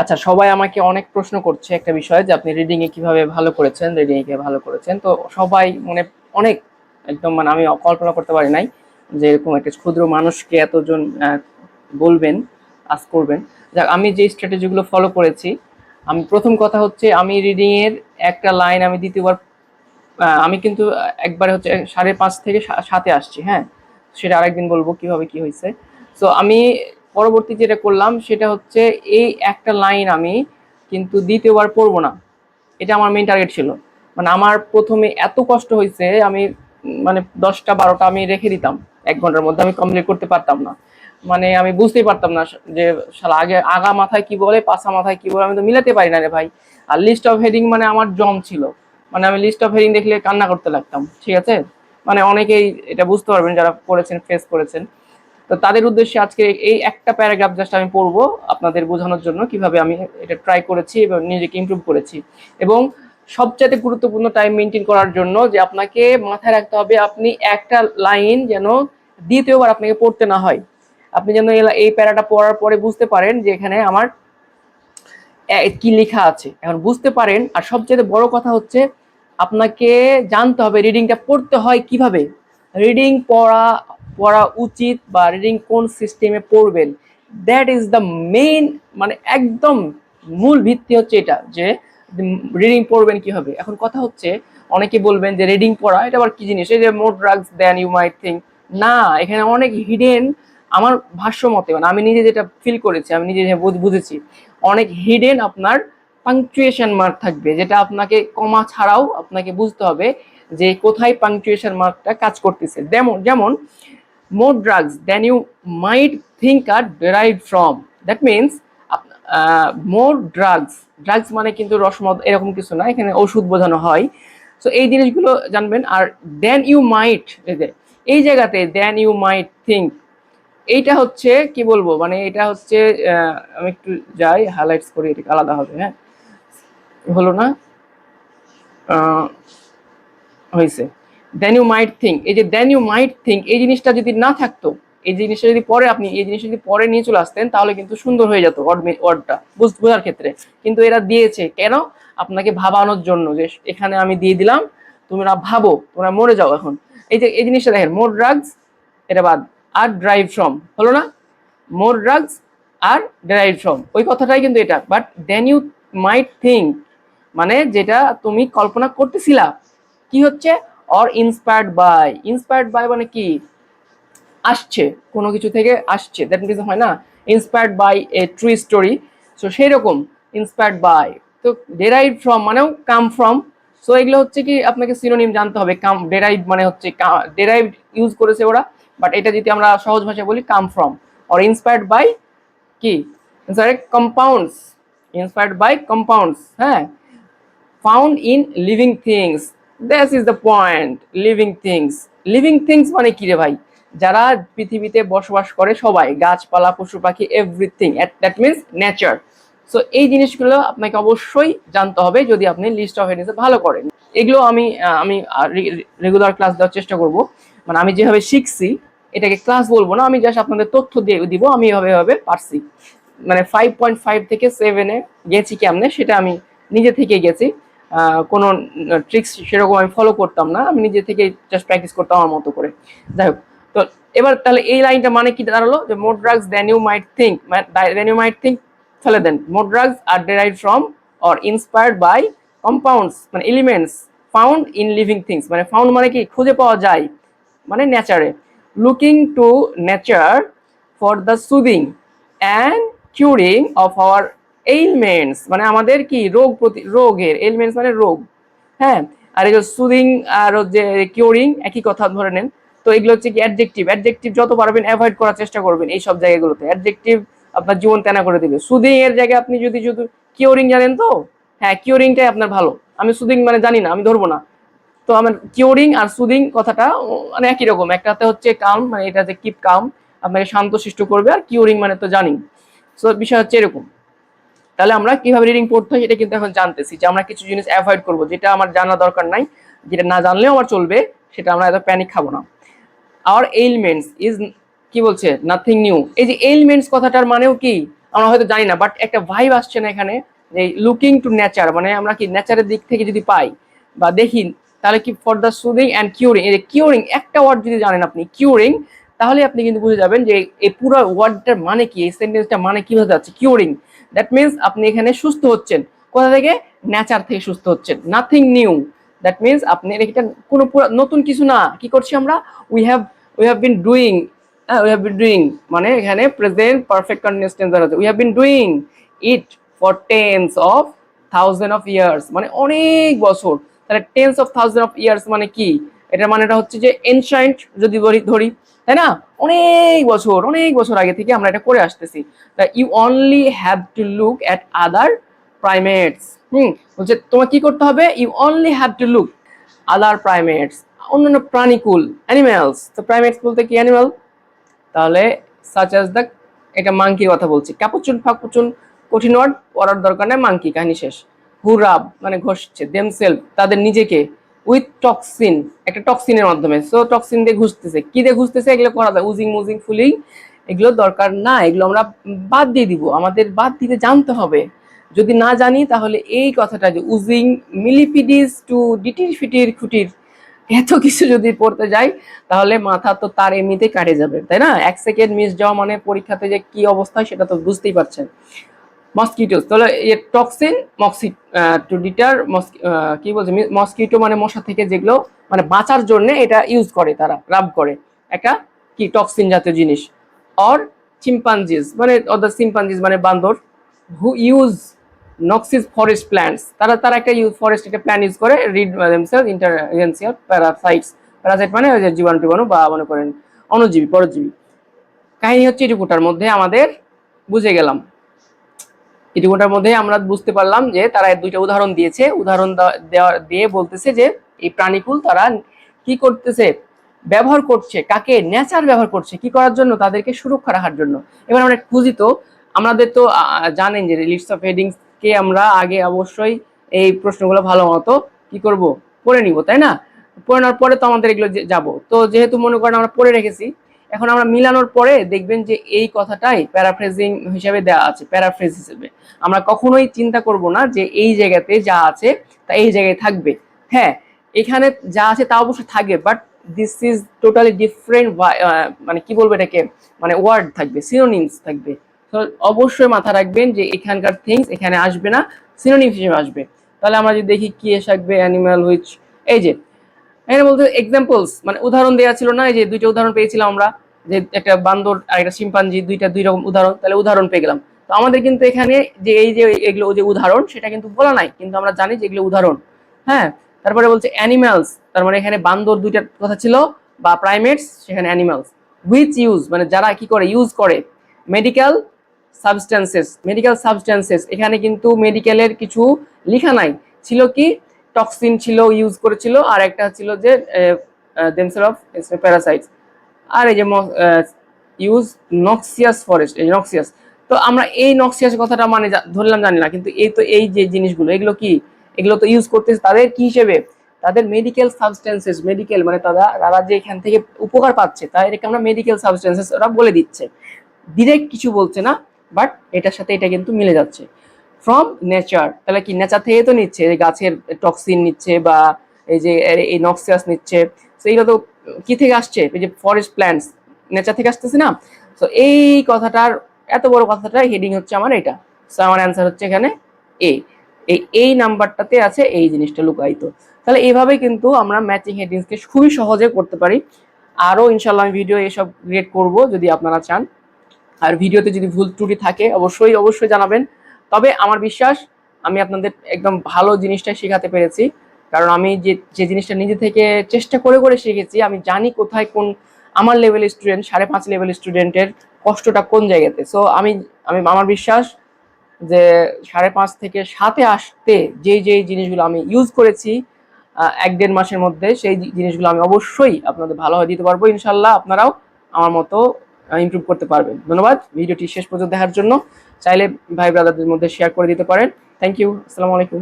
আচ্ছা, সবাই আমাকে অনেক প্রশ্ন করছে একটা বিষয় যে আপনি রিডিং এ কিভাবে ভালো করেছেন, রিডিং এ কিভাবে ভালো করেছেন। তো সবাই মানে অনেক একদম মানে আমি কল্পনা করতে পারি নাই যে এরকম একটা ক্ষুদ্র মানুষকে এতজন বলবেন, আজ করবেন। যাক, আমি যে স্ট্র্যাটেজিগুলো ফলো করেছি, আমি প্রথম কথা হচ্ছে আমি রিডিং এর একটা লাইন আমি দ্বিতীয়বার আমি কিন্তু একবারে হচ্ছে 5.5 থেকে 7-এ আসছি, হ্যাঁ? সেটা আরেকদিন বলবো কিভাবে কি হয়েছে। সো আমি পরবর্তী যেটা করলাম সেটা হচ্ছে এই একটা লাইন আমি কিন্তু দ্বিতীয়বার পড়বো না। এটা আমার মেইন টার্গেট ছিল। মানে আমার প্রথমে এত কষ্ট হয়েছে, আমি মানে 10টা 12টা আমি রেখে দিতাম, 1 ঘন্টার মধ্যে আমি কমপ্লিট করতে পারতাম না। মানে আমি বুঝতেই পারতাম না যে শালা আগে আগা মাথায় কি বলে পাছা মাথায় কি বলে আমি তো মিলাতে পারি না রে ভাই। আর লিস্ট অফ হেডিং মানে আমার জম ছিল। মানে আমি লিস্ট অফ হেডিং দেখলে কান্না করতে লাগতাম, ঠিক আছে? মানে অনেকেই এটা বুঝতে পারবেন যারা করেছেন, ফেস করেছেন। তো তাদের উদ্দেশ্যে আজকে এই একটা প্যারাগ্রাফ জাস্ট আমি পড়বো আপনাদের বোঝানোর জন্য কিভাবে আমি এটা ট্রাই করেছি এবং নিজেকে ইমপ্রুভ করেছি। এবং সবচাইতে গুরুত্বপূর্ণ টাইম মেনটেন করার জন্য যে আপনাকে মাথায় রাখতে হবে আপনি একটা লাইন যেন দ্বিতীয়বার আপনাকে পড়তে না হয়। আপনি যেন এই প্যারাটা পড়ার পরে বুঝতে পারেন যে এখানে আমার কি লেখা আছে, এখন বুঝতে পারেন। আর সবচেয়ে বড় কথা হচ্ছে আপনাকে জানতে হবে রিডিংটা পড়তে হয় কিভাবে, রিডিং পড়া পড়া উচিত বা রিডিং কোন সিস্টেমে পড়বেন। দ্যাট ইজ দ্য মেইন, মানে একদম মূল ভিত্তি হচ্ছে এটা যে রিডিং পড়বেন কিভাবে। এখন কথা হচ্ছে অনেকে বলবেন যে রিডিং পড়া এটা আবার কি জিনিস, এই যে more drugs than you might think. না, এখানে অনেক হিডেন, আমার ভাষ্য মতে মানে আমি নিজে যেটা ফিল করেছি, আমি নিজে বুঝেছি, অনেক হিডেন আপনার পাংচুয়েশন মার্ক থাকবে, যেটা আপনাকে কমা ছাড়াও আপনাকে বুঝতে হবে যে কোথায় পাংচুয়েশন মার্কটা কাজ করতেছে। যেমন যেমন more drugs than you might think are derived from. That means more drugs, drugs মানে কিন্তু রসমদ এরকম কিছু না, এখানে ওষুধ বোঝানো হয়। সো এই জিনিসগুলো জানবেন। আর দেন ইউ মাইট, এই জায়গাতে দেন ইউ মাইট থিঙ্ক, এইটা হচ্ছে কি বলবো, মানে এটা হচ্ছে আমি একটু যাই হাইলাইটস করি, এটা আলাদা হবে। হ্যাঁ, হলো না? হয়েছে। দেন ইউ মাইট থিঙ্ক, এই যে দেন ইউ মাইট থিঙ্ক এই জিনিসটা যদি না থাকতো, এই জিনিসটা যদি পরে আপনি এই জিনিসটা যদি পরে নিয়ে চলে আসতেন তাহলে কিন্তু সুন্দর হয়ে যেত ওয়ার্ডটা বোঝার ক্ষেত্রে। কিন্তু এরা দিয়েছে কেন? আপনাকে ভাবানোর জন্য, যে এখানে আমি দিয়ে দিলাম তোমরা ভাবো, তোমরা মরে যাও এখন। এই যে এই জিনিসটা দেখেন, মোর ড্রাগস, এটা বাদ, আর ড্রাইভ ফ্রম হলো না? More drugs are derive from, ওই কথাটাই কিন্তু এটা। But then you might think মানে যেটা তুমি কল্পনা করতেছিলা কি হচ্ছে, or inspired by. Inspired by মানে কি? আসছে, কোনো কিছু থেকে আসছে, দ্যাট মিনস হয় না inspired by a true story. So সেই রকম ইন্সপায়ার্ড বাই। তো ডেরাইভ ফ্রম মানেও কাম ফ্রম। সো এগুলো হচ্ছে কি আপনাকে সিনোনিম জানতে হবে। কাম ডেরাইভ মানে হচ্ছে ডেরাইভ ইউজ করেছে ওরা, বাট এটা যদি আমরা সহজ ভাষায় বলি come from. Or inspired by কি, কম্পাউন্ডস, ইন্সপায়ার্ড বাই কম্পাউন্ডস। হ্যাঁ, found in living things, that is the point. Living things, living things মানে কি রে ভাই? যারা পৃথিবীতে বসবাস করে সবাই, গাছপালা পশু পাখি everything, that means nature. So এই জিনিসগুলো আপনাকে অবশ্যই জানতে হবে যদি আপনি লিস্ট অফ হেডিংস ভালো করেন। এগুলো আমি আমি রেগুলার ক্লাস দেওয়ার চেষ্টা করব। মানে আমি যেভাবে শিখছি এটাকে ক্লাস বলবো না, আমি জাস্ট আপনাদের তথ্য দিয়ে দিব আমি এভাবে এভাবে পারছি। মানে 5.5 থেকে 7-এ গেছি কেমনে সেটা আমি নিজে থেকে গেছি। কোনো ট্রিক্স সেরকম আমি ফলো করতাম না, আমি নিজে থেকে জাস্ট প্র্যাকটিস করতাম আমার মতো করে। যাই হোক, তো এবার তাহলে এই লাইনটা মানে কি দাঁড়ালো, যে more drugs than you might think, then you might think ফেলে দেন, more drugs are derive from or inspired by compounds মানে elements found in living things. মানে ফাউন্ড মানে কি, খুঁজে পাওয়া যায়, মানে নেচারে। Looking to nature for the soothing and curing of our ailments মানে আমাদের কি রোগ রোগের, এলিমেন্টস মানে রোগ। হ্যাঁ, আর এই যে সুদিং আর যে কিউরিং একই কথা ধরে নেন। তো এগুলো হচ্ছে কি অ্যাডজেক্টিভ, অ্যাডজেক্টিভ যত পারবেন অ্যাভয়েড করার চেষ্টা করবেন এই সব জায়গাগুলোতে। অ্যাডজেক্টিভ আপনার জীবন তেনা করে দিবে। সুদিং এর জায়গায় আপনি যদি শুধু কিউরিং জানেন তো হ্যাঁ, কিউরিংটাই আপনার ভালো। আমি সুদিং মানে জানি না, আমি ধরবো না। তো আমার কিউরিং আর সুদিং কথাটা মানে একই রকম। একটাতে হচ্ছে কাম, মানে এটা যে কিপ কাম, আপনাকে শান্তশিষ্ট করবে, আর কিউরিং মানে তো জানি। সো বিষয় হচ্ছে এরকম। তাহলে আমরা কিভাবে রিডিং পড়তে হয় এটা কিন্তু এখন জানতেছি, যে আমরা কিছু জিনিস অ্যাভয়েড করব যেটা আমার জানা দরকার নাই, যেটা না জানলেও আমার চলবে, সেটা আমরা এত প্যানিক খাবো না। আওয়ার এইলমেন্টস ইজ কি বলছে, নাথিং নিউ। এই যে এইলমেন্টস কথাটার মানেও কি, আমরা হয়তো জানি না, বাট একটা ভাইব আসছে না এখানে যে লুকিং টু নেচার, মানে আমরা কি নেচারের দিক থেকে যদি পাই বা দেখি, তাহলে কি for the soothing and curing, এই যে কিউরিং একটা ওয়ার্ড যদি জানেন আপনি, কিউরিং, তাহলে আপনি কিন্তু বুঝে যাবেন যে এই পুরো ওয়ার্ডটার মানে কি, এই সেন্টেন্সটা মানে কি হতে যাচ্ছে। কিউরিং দ্যাট মিনস আপনি এখানে সুস্থ হচ্ছেন। কোথা থেকে? নেচার থেকে সুস্থ হচ্ছেন। নাথিং নিউ, দ্যাট মিনস আপনি এটা কোনো নতুন কিছু না। কি করছি আমরা? We have been doing, we have been doing, মানে এখানে প্রেজেন্ট পারফেক্ট কন্টিনিউয়াস টেন্স দ্বারা we have been doing it for tense of thousand of years, মানে অনেক বছর। তাহলে tense of thousand of years মানে কি? এটার মানেটা হচ্ছে যে এনশায়েন্ট যদি ধরি, তাই না? অনেক বছর আগে থেকে আমরা এটা করে আসতেছি। You only have to look at other primates. বলছে তোমার কি করতে হবে? You only have to look other primates, অন্যান্য প্রাণীকুল, অ্যানিমেলস। তো প্রাইমেটস বলতে কি? অ্যানিমাল। তাহলে সাচ অ্যাজ দ্য, এটা মাংকির কথা বলছি। ক্যাপুচুন ফাকুচুন কঠিন ওয়ার্ড পড়ার দরকার নেই, মাংকি কাহিনী শেষ। হু রাব মানে ঘষছে, দেমসেলফ তাদের নিজেকে, উইথ টক্সিন একটা টক্সিনের মাধ্যমে। সো টক্সিন দিয়ে ঘুষতেছে, কি দিয়ে ঘুষতেছে? এগুলো করা যায়, উজিং মুজিং ফুলিং, এগুলো দরকার না, এগুলো আমরা বাদ দিয়ে দিব, আমাদের বাদ দিতে জানতে হবে। যদি না জানি তাহলে এই কথাটা যে উজিং মিলিপিডিস টু ডিটির ফিটির খুটির, এত কিছু যদি পড়তে যাই তাহলে মাথা তো তার এমনিতেই কাটে যাবে, তাই না? 1 সেকেন্ড মিস যাওয়া মানে পরীক্ষাতে যে কি অবস্থা সেটা তো বুঝতেই পারছেন। মসকিটোস, তাহলে টক্সিন মক্সি টু ডিটার, কি বলছে, মসকিটো মানে মশা থেকে যেগুলো মানে বাঁচার জন্য এটা ইউজ করে, তারা রাব করে একটা কি টক্সিন জাতীয় জিনিস। অর চিম্পাঞ্জিস মানে অদার সিম্পাঞ্জিস মানে বান্দর, হু ইউজ নক্সিস ফরেস্ট প্ল্যান্টস, তারা একটা ফরেস্ট একটা প্ল্যান ইউজ করে, read themselves intervention parasites, Parasite মানে ওই যে জীবাণু টিবাণু বা মনে করেন অণুজীবী পরজীবী। কাহিনী হচ্ছে এটুকুটার মধ্যে আমাদের বুঝে গেলাম, এটুকুটার মধ্যে আমরা বুঝতে পারলাম যে তারা দুইটা উদাহরণ দিয়েছে, উদাহরণ দিয়ে বলতেছে যে এই প্রাণীকুল তারা কি করতেছে, ব্যবহার করছে কাকে? নেচার ব্যবহার করছে কি করার জন্য? তাদেরকে সুরক্ষা রাখার জন্য। এবার আমরা খুঁজি তো, আমাদের তো জানেন যে লিস্ট অফ হেডিংস কে আমরা আগে অবশ্যই এই প্রশ্নগুলো ভালো মতো কি করব, পড়ে নিব, তাই না? পড়ে নেওয়ার পরে তো আমাদের এগুলো যাব, তো যেহেতু মনে করেন আমরা পড়ে রেখেছি, এখন আমরা মিলানোর পরে দেখবেন যে এই কথাটাই প্যারাফ্রেজিং হিসেবে দেওয়া আছে, প্যারাফ্রেজ হিসেবে। আমরা কখনোই চিন্তা করব না যে এই জায়গাতে যা আছে তা এই জায়গায় থাকবে। হ্যাঁ, এখানে যা আছে তা অবশ্যই থাকবে, but this is totally different, মানে কি বলবো এটাকে, মানে ওয়ার্ড থাকবে, সিনোনিমস থাকবে। তো অবশ্যই মাথা রাখবেন যে এখানকার থিংস এখানে আসবে না, সিনোনিমস হিসেবে আসবে। তাহলে আমরা যদি দেখি কি এসে আসবে, অ্যানিমাল হুইচ, এই যে এখানে বলতে এক্সাম্পলস মানে উদাহরণ দেওয়া ছিল না, এই যে দুইটা উদাহরণ পেয়েছিলাম আমরা, যে একটা বান্দর আর একটা শিম্পাঞ্জি, দুই রকম উদাহরণ, তাহলে উদাহরণ পেয়ে গেলাম। তো আমাদের কিন্তু এখানে যে এই যে এগুলো যে উদাহরণ সেটা কিন্তু বলা নাই, কিন্তু আমরা জানি যে এগুলো উদাহরণ। হ্যাঁ, তারপরে বলছে অ্যানিমালস, তার মানে এখানে বান্দর দুইটার কথা ছিল, বা প্রাইমেটস, সেখানে অ্যানিমালস। হুইচ ইউজ মানে যারা কি করে, ইউজ করে। মেডিকেল সাবস্টেন্সেস, এখানে কিন্তু মেডিকেলের কিছু লেখা নাই, ছিল কি টক্সিন ছিল, ইউজ করেছিল, আর একটা ছিল যে দেমসেল অফ প্যারাসাইটস, আর এই যে ইউজ নক্সিয়াস ফরেস্ট, এই নক্সিয়াস। তো আমরা এই নক্সিয়াস কথাটা মানে ধরলাম জানি না, কিন্তু এই তো এই যে জিনিসগুলো এগুলো কি, এগুলো তো ইউজ করতেছে তাদের কি হিসেবে, তাদের মেডিকেল সাবস্টেন্সেস, মেডিকেল মানে তারা যে এখান থেকে উপকার পাচ্ছে তাদেরকে আমরা মেডিকেল সাবস্টেন্সেস ওরা বলে দিচ্ছে, ডিরেক্ট কিছু বলছে না, বাট এটার সাথে এটা কিন্তু মিলে যাচ্ছে। ফ্রম নেচার, তাহলে কি নেচার থেকে তো নিচ্ছে, গাছের টক্সিন নিচ্ছে, বা এই যে এই নক্সিয়াস নিচ্ছে, সেইগুলো তো কি থেকে আসছে? এই যে ফরেস্ট প্ল্যান্টস, নেচার থেকে আসতেছে না? তো এই কথাটার এত বড় কথাটার হেডিং হচ্ছে আমার এটা। সো আমার অ্যান্সার হচ্ছে এখানে এ, এই নাম্বারটাতে আছে এই জিনিসটা লুকায়িত। তাহলে এইভাবে কিন্তু আমরা ম্যাচিং হেডিংসকে খুবই সহজে করতে পারি। আরও ইনশাল্লাহ আমি ভিডিও এসব ক্রিয়েট করব যদি আপনারা চান। আর ভিডিওতে যদি ভুল ত্রুটি থাকে অবশ্যই জানাবেন। তবে আমার বিশ্বাস আমি আপনাদের একদম ভালো জিনিসটা শেখাতে পেরেছি, কারণ আমি যে জিনিসটা নিজে থেকে চেষ্টা করে শিখেছি, আমি জানি কোথায় কোন আমার লেভেলের স্টুডেন্ট, 5.5 লেভেল স্টুডেন্টের কষ্টটা কোন জায়গাতে। সো আমি আমার বিশ্বাস যে 5.5 থেকে 7-এ আসতে যেই জিনিসগুলো আমি ইউজ করেছি 1-1.5 মাসের মধ্যে, সেই জিনিসগুলো আমি অবশ্যই আপনাদের ভালোভাবে দিতে পারবো। ইনশাল্লাহ আপনারাও আমার মতো ইমপ্রুভ করতে পারবেন। ধন্যবাদ ভিডিওটি শেষ পর্যন্ত দেখার জন্য। চাইলে ভাই ব্রাদারদের মধ্যে শেয়ার করে দিতে পারেন। থ্যাংক ইউ, আসসালামু আলাইকুম।